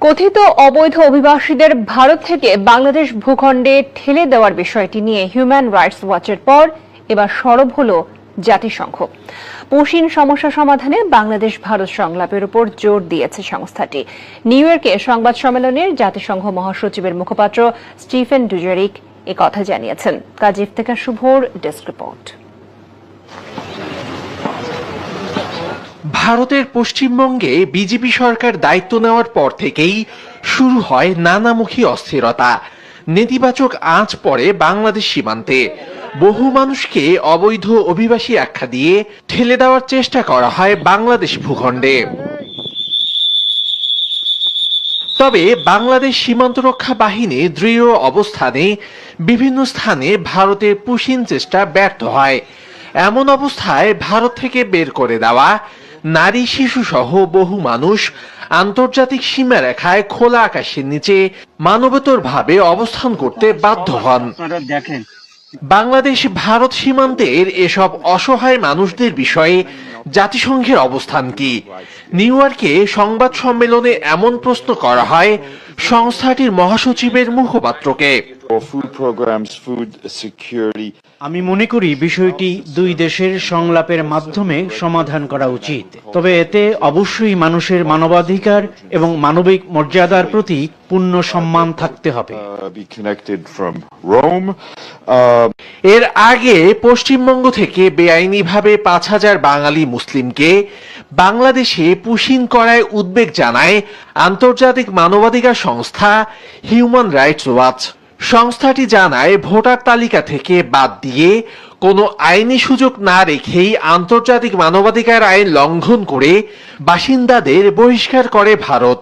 কথিত অবৈধ অভিবাসীদের ভারত থেকে বাংলাদেশ ভূখণ্ডে ঠেলে দেওয়ার বিষয়টি নিয়ে হিউম্যান রাইটস ওয়াচের পর এবার সরব হল জাতিসংঘ। পুশিন সমস্যা সমাধানে বাংলাদেশ ভারত সংলাপের উপর জোর দিয়েছে সংস্থাটি। নিউ ইয়র্কে সংবাদ সম্মেলনে জাতিসংঘ মহাসচিবের মুখপাত্র স্টিফেন ডুজারিক একথা জানিয়েছেন। কাজী ইফতেখার শুভর ডেস্ক রিপোর্ট। ভারতের পশ্চিমবঙ্গে বিজেপি সরকার দায়িত্ব নেওয়ার পর থেকেই শুরু হয় নানামুখী অস্থিরতা। নেতিবাচক আঁচ পড়ে বাংলাদেশ সীমান্তে। বহু মানুষকে অবৈধ অভিবাসী আখ্যা দিয়ে ঠেলে দেওয়ার চেষ্টা করা হয় বাংলাদেশ ভূখণ্ডে। তবে বাংলাদেশ সীমান্তরক্ষা বাহিনী দৃঢ় অবস্থানে বিভিন্ন স্থানে ভারতের পুশিন চেষ্টা ব্যর্থ হয়। এমন অবস্থায় ভারত থেকে বের করে দেওয়া নারী শিশু সহ বহু মানুষ আন্তর্জাতিক সীমারেখায় খোলা আকাশের নিচে মানবেতরভাবে অবস্থান করতে বাধ্য হন। বাংলাদেশ ভারত সীমান্তের এসব অসহায় মানুষদের বিষয়ে জাতিসংঘের অবস্থান কি? নিউ ইয়র্কে সংবাদ সম্মেলনে এমন প্রশ্ন করা হয় সংস্থাটির মহাসচিবের মুখপাত্রকে। আমি মনে করি বিষয়টি দুই দেশের সংলাপের মাধ্যমে সমাধান করা উচিত, তবে এতে অবশ্যই মানুষের মানবাধিকার এবং মানবিক মর্যাদার প্রতি পূর্ণ সম্মান থাকতে হবে। এর আগে পশ্চিমবঙ্গ থেকে বেআইনিভাবে ৫,০০০ বাঙালি মুসলিমকে বাংলাদেশে পুশিন করায় উদ্বেগ জানায় আন্তর্জাতিক মানবাধিকার সংস্থা হিউম্যান রাইটস ওয়াচ। সংস্থাটি জানায় ভোটার তালিকা থেকে বাদ দিয়ে কোনো আইনি সুযোগ না রেখেই আন্তর্জাতিক মানবাধিকার আইন লঙ্ঘন করে বাসিন্দাদের বহিষ্কার করে ভারত।